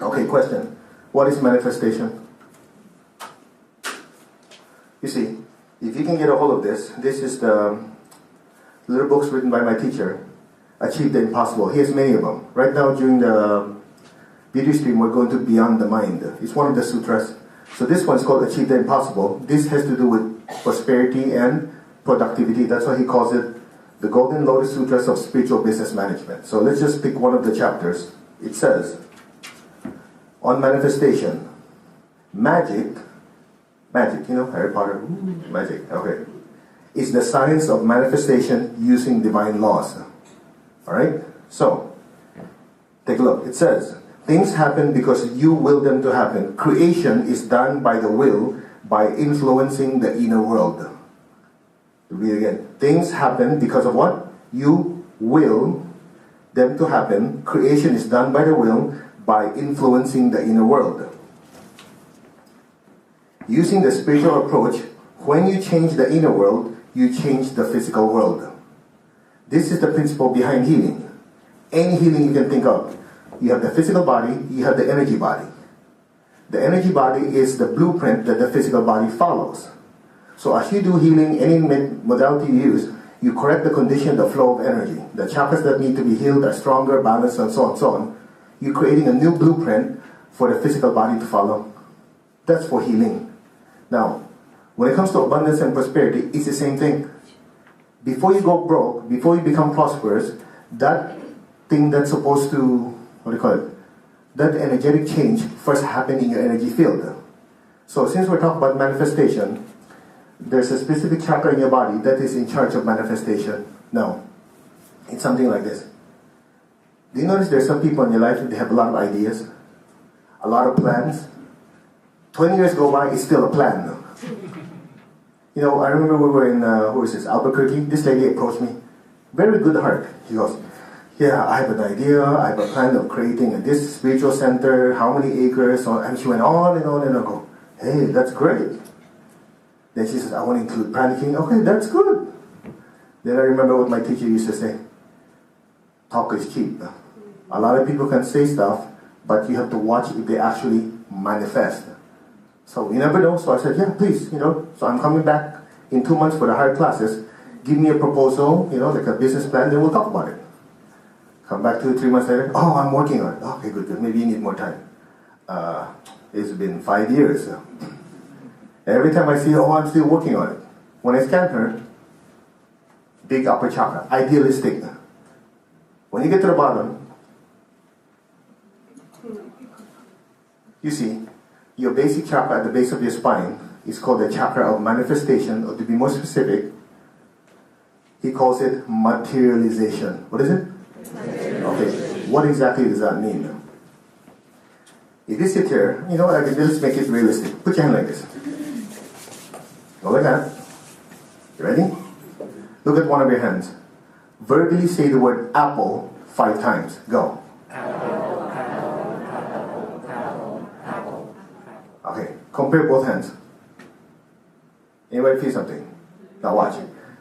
Okay, question. What is manifestation? You see, if you can get a hold of this, this is the little books written by my teacher, Achieve the Impossible. He has many of them. Right now during the video stream, we're going to Beyond the Mind. It's one of the sutras. So this one's called Achieve the Impossible. This has to do with prosperity and productivity. That's why he calls it the Golden Lotus Sutras of Spiritual Business Management. So let's just pick one of the chapters. It says, on manifestation, magic, you know, Harry Potter, magic, okay, is the science of manifestation using divine laws. Alright? So, take a look. It says, things happen because you will them to happen. Creation is done by the will, by influencing the inner world. Read again. Things happen because of what? You will them to happen. Creation is done by the will, by influencing the inner world. Using the spiritual approach, when you change the inner world, you change the physical world. This is the principle behind healing. Any healing you can think of. You have the physical body, you have the energy body. The energy body is the blueprint that the physical body follows. So as you do healing, any modality you use, you correct the condition, the flow of energy. The chakras that need to be healed are stronger, balanced, and so on and so on. You're creating a new blueprint for the physical body to follow. That's for healing. Now, when it comes to abundance and prosperity, it's the same thing. Before you go broke, before you become prosperous, that thing that's supposed to, what do you call it? That energetic change first happened in your energy field. So since we're talking about manifestation, there's a specific chakra in your body that is in charge of manifestation. Now, it's something like this. Do you notice there's some people in your life that they have a lot of ideas, a lot of plans? 20 years go by, it's still a plan. You know, I remember we were in, Albuquerque. This lady approached me. Very good heart. She goes, yeah, I have an idea. I have a plan of creating this spiritual center, how many acres, and she went on and on and I go, hey, that's great. Then she says, I want to include panicking. Okay, that's good. Then I remember what my teacher used to say. Talk is cheap. A lot of people can say stuff, but you have to watch if they actually manifest. So you never know. So I said, yeah, please, you know. So I'm coming back in 2 months for the hard classes. Give me a proposal, you know, like a business plan, then we'll talk about it. Come back 2 or 3 months later. Oh, I'm working on it. Okay, good. Maybe you need more time. It's been 5 years. Every time I see her, oh, I'm still working on it. When I scan her, big upper chakra, idealistic. When you get to the bottom, you see, your basic chakra at the base of your spine is called the chakra of manifestation, or to be more specific, he calls it materialization. What is it? Okay, what exactly does that mean? If you sit here, you know, let's make it realistic. Put your hand like this. Go like that. You ready? Look at one of your hands. Verbally say the word apple 5 times. Go. Apple, apple, apple, apple, apple. Okay, compare both hands. Anybody feel something? Now watch.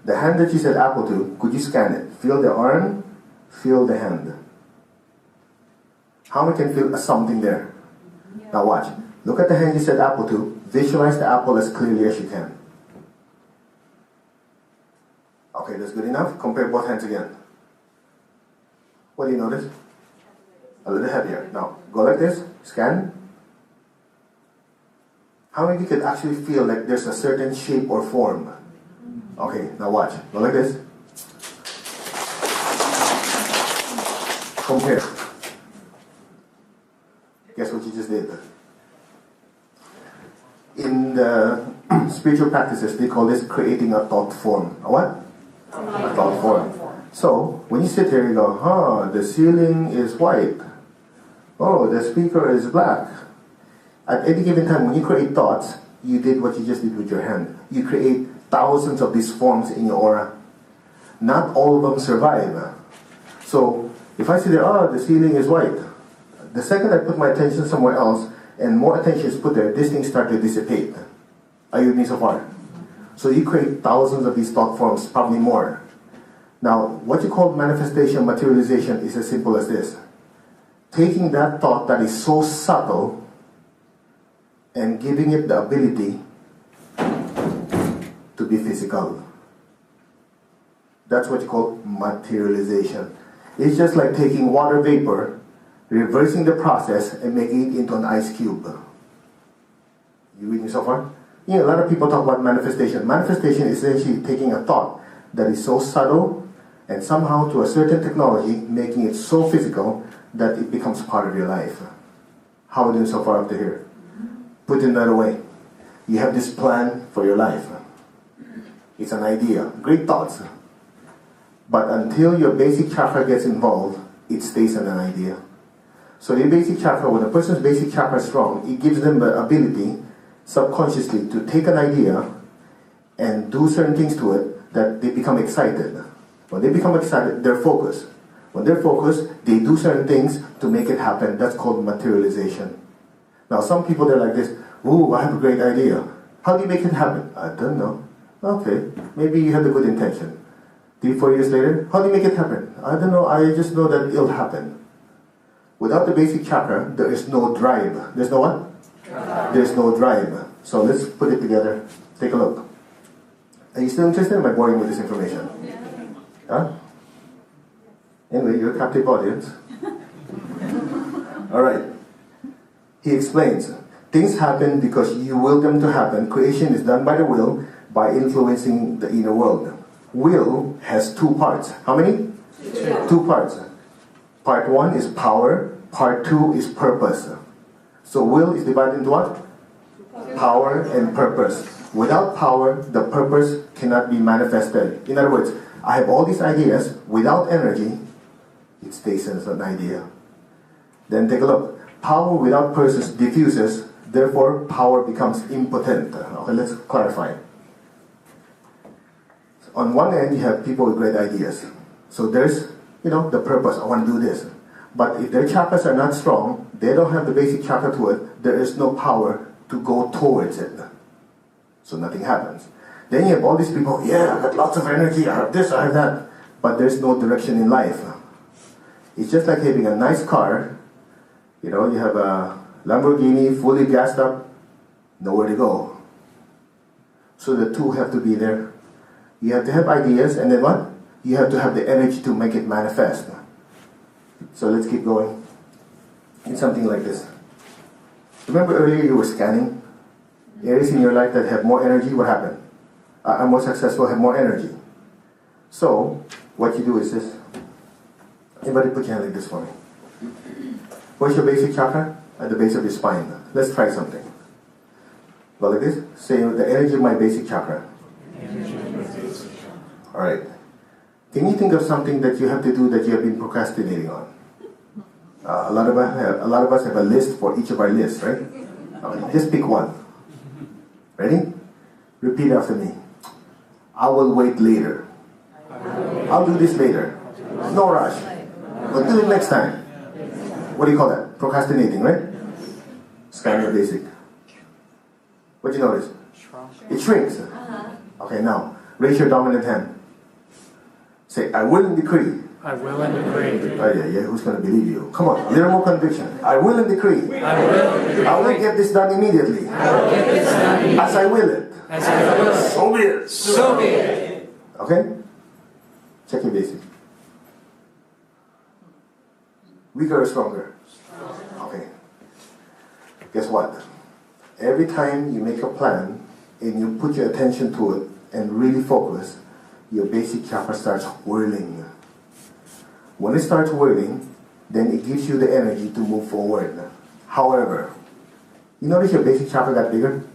The hand that you said apple to, could you scan it? Feel the arm, feel the hand. How many can feel something there? Now watch. Look at the hand you said apple to. Visualize the apple as clearly as you can. Okay, that's good enough. Compare both hands again. What do you notice? A little heavier. Now, go like this. Scan. How many of you could actually feel like there's a certain shape or form? Okay, now watch. Go like this. Compare. Guess what you just did? In the spiritual practices, they call this creating a thought form. A what? A thought form. So, when you sit here, you go, the ceiling is white. Oh, the speaker is black. At any given time, when you create thoughts, you did what you just did with your hand. You create thousands of these forms in your aura. Not all of them survive. So, if I say there, the ceiling is white. The second I put my attention somewhere else, and more attention is put there, these things start to dissipate. Are you with me so far? So you create thousands of these thought forms, probably more. Now, what you call manifestation, materialization is as simple as this. taking that thought that is so subtle and giving it the ability to be physical. That's what you call materialization. It's just like taking water vapor, reversing the process, and making it into an ice cube. You with me so far? A lot of people talk about manifestation. Manifestation is essentially taking a thought that is so subtle and somehow to a certain technology, making it so physical that it becomes part of your life. How are we doing so far up to here? Put it another way. You have this plan for your life. It's an idea. Great thoughts. But until your basic chakra gets involved, it stays an idea. So the basic chakra, when a person's basic chakra is strong, it gives them the ability subconsciously to take an idea and do certain things to it that they become excited. When they become excited, they're focused. When they're focused, they do certain things to make it happen. That's called materialization. Now some people, they're like this, ooh, I have a great idea. How do you make it happen? I don't know. Okay, maybe you had a good intention. 3-4 years later, how do you make it happen? I don't know, I just know that it'll happen. Without the basic chakra, there is no drive. There's no what? Drive. There's no drive. So let's put it together. Take a look. Are you still interested? Am I boring with this information? Yeah. Huh? Anyway, you're a captive audience. Alright. He explains, things happen because you will them to happen. Creation is done by the will, by influencing the inner world. Will has 2 parts. How many? 2 parts. Part 1 is power. Part 2 is purpose. So will is divided into what? Power and purpose. Without power, the purpose cannot be manifested. In other words, I have all these ideas. Without energy, it stays as an idea. Then take a look. Power without purpose diffuses. Therefore, power becomes impotent. Okay, let's clarify. On one end, you have people with great ideas. So there's, the purpose. I want to do this. But if their chakras are not strong, they don't have the basic chakra to it, there is no power to go towards it. So nothing happens. Then you have all these people, yeah, I got lots of energy, I have this, I have that. But there's no direction in life. It's just like having a nice car. You have a Lamborghini, fully gassed up, nowhere to go. So the two have to be there. You have to have ideas, and then what? You have to have the energy to make it manifest. So let's keep going. It's something like this. Remember earlier you were scanning? Areas in your life that have more energy, what happened? Are more successful, have more energy. So, what you do is this. Anybody put your hand like this for me. What's your basic chakra? At the base of your spine. Let's try something. Go like this. Say the energy of my basic chakra. Alright. Can you think of something that you have to do that you have been procrastinating on? A lot of us have a list for each of our lists, right? Okay, just pick one. Ready? Repeat after me. I will wait later. I'll do this later. No rush. But do it next time. What do you call that? Procrastinating, right? Scan your basic. What do you notice? It shrinks. Okay, now, raise your dominant hand. Say, I will and decree. I will and decree. Oh yeah, who's going to believe you? Come on, a little more conviction. I will and decree. I will and decree. I will get this done immediately. I will get this done immediately. As I will it. As I will it. So be it. So be it. Okay? Check your basic. Weaker or stronger? Okay. Guess what? Every time you make a plan and you put your attention to it and really focus, your basic chakra starts whirling. When it starts whirling, then it gives you the energy to move forward. However, you notice your basic chakra got bigger?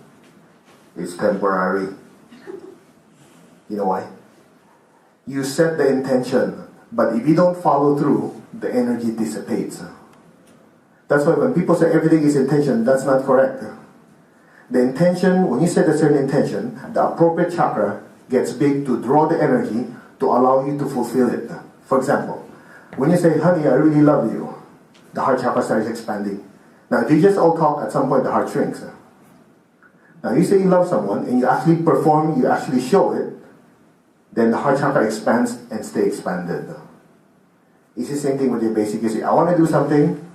It's temporary. You know why? You set the intention, but if you don't follow through, the energy dissipates. That's why when people say everything is intention, that's not correct. The intention, when you set a certain intention, the appropriate chakra gets big to draw the energy to allow you to fulfill it. For example, when you say, honey, I really love you, the heart chakra starts expanding. Now, if you just all talk, at some point the heart shrinks. Now, you say you love someone, and you actually perform, you actually show it, then the heart chakra expands and stay expanded. It's the same thing with your basic. You say, I want to do something,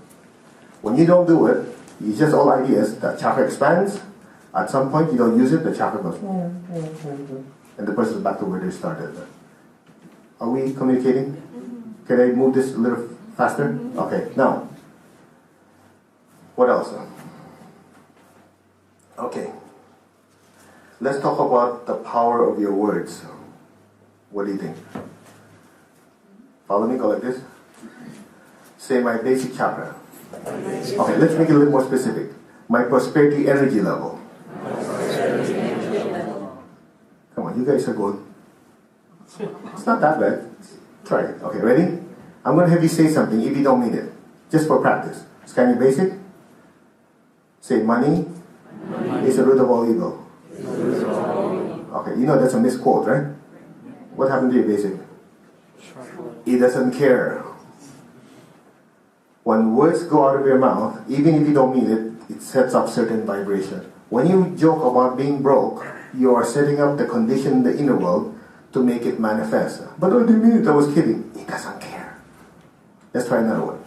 When you don't do it, it's just all ideas. The chakra expands. At some point, you don't use it, the chakra goes, and the person's back to where they started. Are we communicating? Can I move this a little faster? Okay, now, what else? Okay, let's talk about the power of your words. What do you think? Follow me, go like this. Say my basic chakra. Okay, let's make it a little more specific. My prosperity energy level. Come on, you guys are good. It's not that bad. Try it. Okay, ready? I'm going to have you say something if you don't mean it. Just for practice. It's kind of basic. Say money is the root of all evil. Okay, you know that's a misquote, right? What happened to your basic? It doesn't care. When words go out of your mouth, even if you don't mean it, it sets up certain vibration. When you joke about being broke, you are setting up the condition in the inner world to make it manifest. But I didn't mean it, I was kidding. It doesn't care. Let's try another one.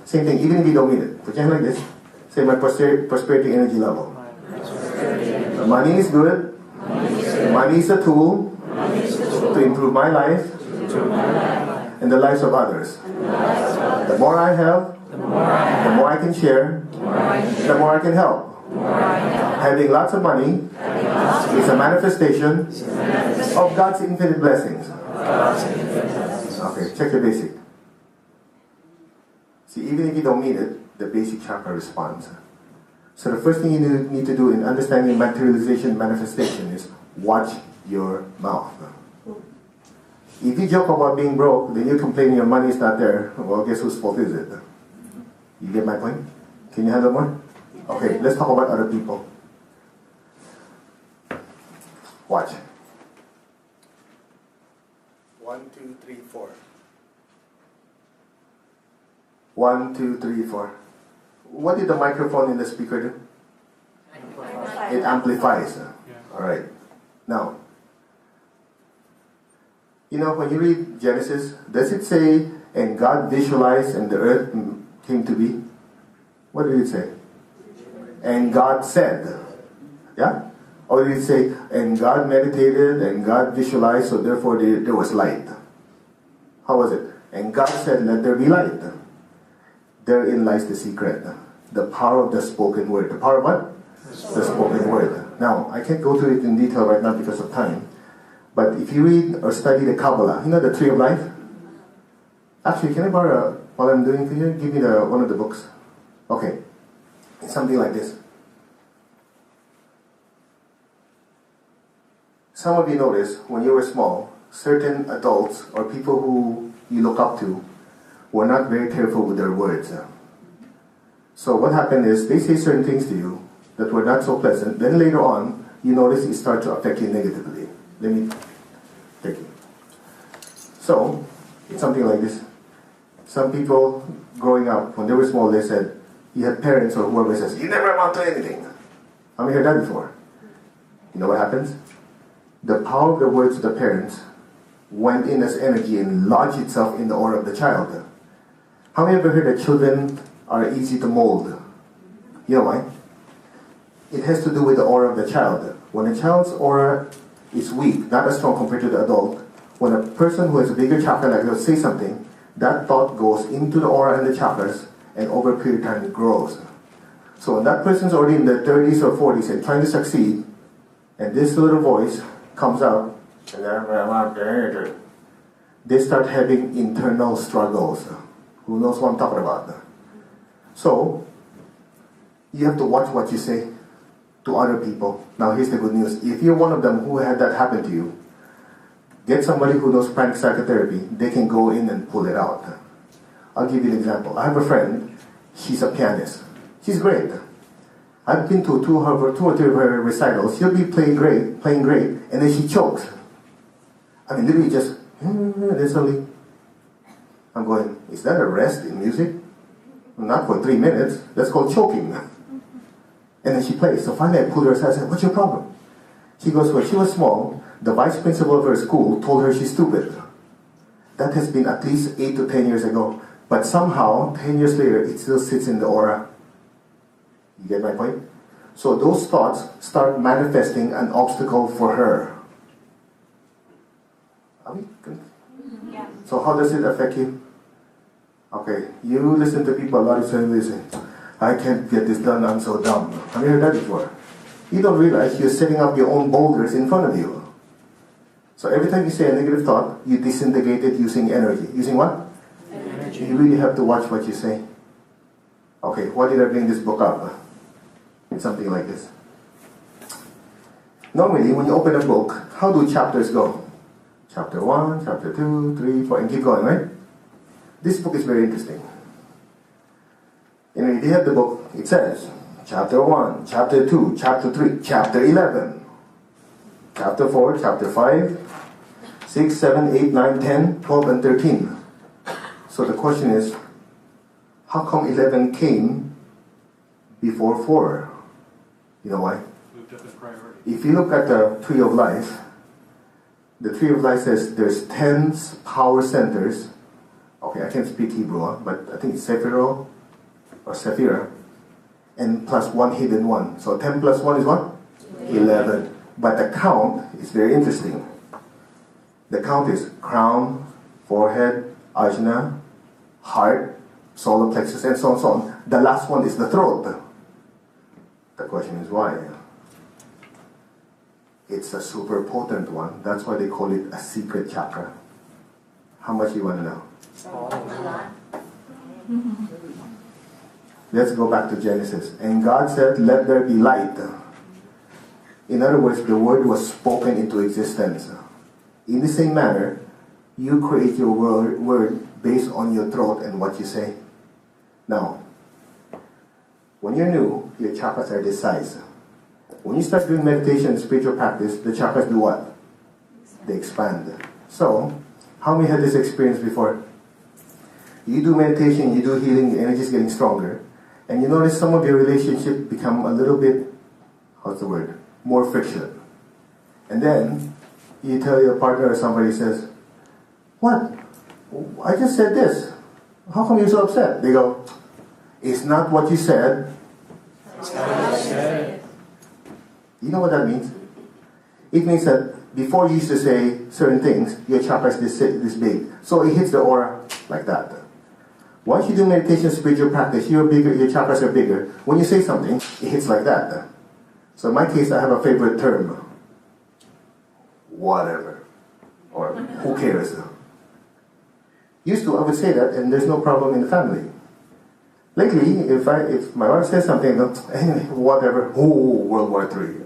Same thing, even if you don't mean it. Put your hand like this. Say my prosperity energy level. Money is good. Money is a tool to improve my life and the lives of others. The more I have, the more I can share, the more I can help. Having lots of money is a manifestation of God's infinite blessings. Okay, check the basic. See, even if you don't mean it, the basic chakra responds. So the first thing you need to do in understanding materialization manifestation is watch your mouth. If you joke about being broke, then you complain your money is not there. Well, guess whose fault is it? You get my point? Can you handle more? Okay, let's talk about other people. Watch. 1, 2, 3, 4. 1, 2, 3, 4. What did the microphone in the speaker do? It amplifies. Alright. Now, you know, when you read Genesis, does it say, and God visualized and the earth came to be? What did it say? And God said. Yeah? Or did it say, and God meditated and God visualized, so therefore there was light? How was it? And God said, let there be light. Therein lies the secret. The power of the spoken word. The power of what? The spoken word. Now, I can't go through it in detail right now because of time. But if you read or study the Kabbalah, you know the Tree of Life? Actually, can I borrow, while I'm doing it for you, give me one of the books. Okay. It's something like this. Some of you noticed when you were small, certain adults or people who you look up to were not very careful with their words. So what happened is they say certain things to you that were not so pleasant. Then later on, you notice it starts to affect you negatively. Let me take it. So, it's something like this. Some people growing up, when they were small, they said, you had parents or whoever says, you never amount to anything. Have you heard that before? You know what happens? The power of the words of the parents went in as energy and lodged itself in the aura of the child. How many ever heard that children are easy to mold? You know why? It has to do with the aura of the child. When a child's aura is weak, not as strong compared to the adult, when a person who has a bigger chakra like will say something, that thought goes into the aura and the chakras, and over a period of time it grows. So when that person's already in their 30s or 40s and trying to succeed, and this little voice comes out, they start having internal struggles. Who knows what I'm talking about? So, you have to watch what you say to other people. Now here's the good news. If you're one of them who had that happen to you, get somebody who knows pranic psychotherapy. They can go in and pull it out. I'll give you an example. I have a friend. She's a pianist. She's great. I've been to two or three of her recitals. She'll be playing great, and then she chokes. I mean, literally just, then suddenly, I'm going, is that a rest in music? Not for 3 minutes. That's called choking. And then she plays. So finally I pulled her aside and said, what's your problem? She goes, when she was small, the vice principal of her school told her she's stupid. That has been at least 8 to 10 years ago. But somehow, 10 years later, it still sits in the aura. You get my point? So those thoughts start manifesting an obstacle for her. Are we good? Yeah. So how does it affect you? Okay, you listen to people a lot of times, they say, I can't get this done, I'm so dumb. Have you heard that before? You don't realize you're setting up your own boulders in front of you. So every time you say a negative thought, you disintegrate it using energy. Using what? Energy. You really have to watch what you say. Okay, why did I bring this book up? It's something like this. Normally, when you open a book, how do chapters go? Chapter 1, chapter 2, 3, 4, and keep going, right? This book is very interesting. If you have the book, it says, chapter 1, chapter 2, chapter 3, chapter 11, chapter 4, chapter 5, 6, 7, 8, 9, 10, 12, and 13. So the question is, how come 11 came before 4? You know why? Moved up in priority. If you look at the Tree of Life, the Tree of Life says there's 10 power centers. Okay, I can't speak Hebrew, but I think it's Sephiro or Sephira, and plus 1 hidden one. So 10 plus 1 is what? 11. But the count is very interesting. The count is crown, forehead, ajna, heart, solar plexus, and so on, so on. The last one is the throat. The question is why? It's a super potent one. That's why they call it a secret chakra. How much you want to know? Let's go back to Genesis. And God said, let there be light. In other words, the word was spoken into existence. In the same manner, you create your word based on your throat and what you say. Now, when you're new, your chakras are this size. When you start doing meditation and spiritual practice, the chakras do what? They expand. So, how many had this experience before? You do meditation, you do healing, the energy is getting stronger. And you notice some of your relationship become a little bit, what's the word? More friction. And then, you tell your partner or somebody says, what? I just said this. How come you're so upset? They go, it's not what you said. You know what that means? It means that before you used to say certain things, your chakra is this big. So it hits the aura like that. Once you do meditation, spiritual practice, you're bigger, your chakras are bigger. When you say something, it hits like that. So in my case, I have a favorite term. Whatever. Or who cares? Used to, I would say that, and there's no problem in the family. Lately, if my wife says something, I go, anyway, whatever. Oh, World War III.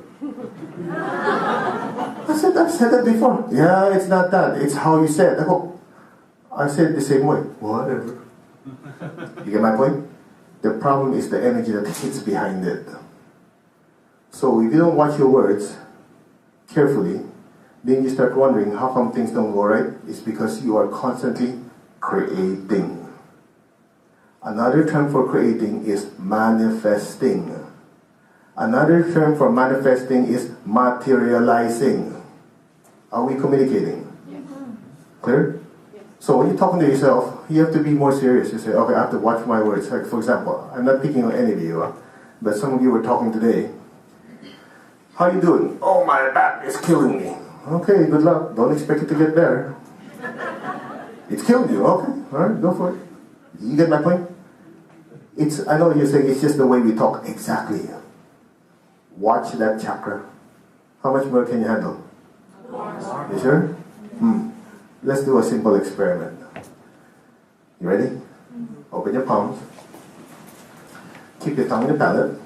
I've said that before. Yeah, it's not that. It's how you said. I said it the same way. Whatever. You get my point? The problem is the energy that hits behind it. So if you don't watch your words carefully, then you start wondering how come things don't go right. It's because you are constantly creating. Another term for creating is manifesting. Another term for manifesting is materializing. Are we communicating? Yeah. Clear? Yes. So when you're talking to yourself, you have to be more serious. You say, okay, I have to watch my words. Like, for example, I'm not picking on any of you, but some of you were talking today. How you doing? Oh, my back is killing me. Okay, good luck. Don't expect it to get better. It's killing you. Okay, all right, go for it. You get my point? I know you're saying it's just the way we talk. Exactly. Watch that chakra. How much more can you handle? You sure? Let's do a simple experiment. You ready? Open your palms. Keep your tongue in the palate.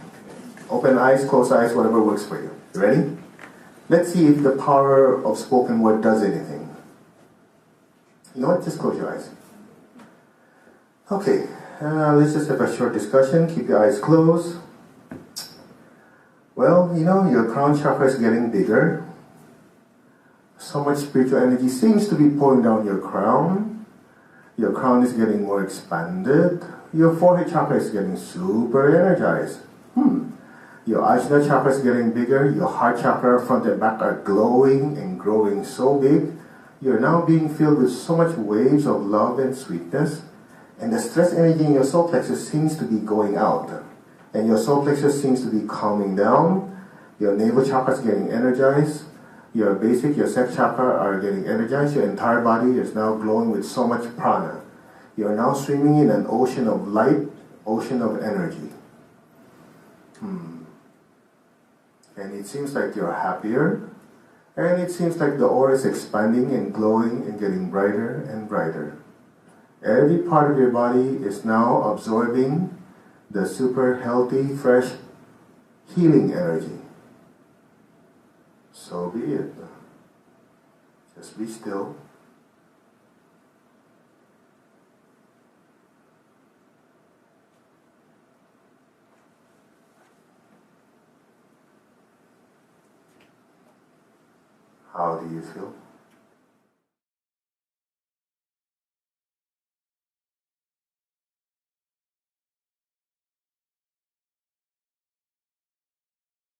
Open eyes, close eyes, whatever works for you. You ready? Let's see if the power of spoken word does anything. You know what? Just close your eyes. Okay, let's just have a short discussion. Keep your eyes closed. Well, you know, your crown chakra is getting bigger. So much spiritual energy seems to be pouring down your crown. Your crown is getting more expanded. Your forehead chakra is getting super energized. Your ajna chakra is getting bigger. Your heart chakra, front and back, are glowing and growing so big. You're now being filled with so much waves of love and sweetness. And the stress energy in your solar plexus seems to be going out. And your solar plexus seems to be calming down. Your navel chakra is getting energized. Your basic, your sex chakra are getting energized. Your entire body is now glowing with so much prana. You are now swimming in an ocean of light, ocean of energy. And it seems like you're happier. And it seems like the aura is expanding and glowing and getting brighter and brighter. Every part of your body is now absorbing the super healthy, fresh, healing energy. So be it. Just be still. How do you feel?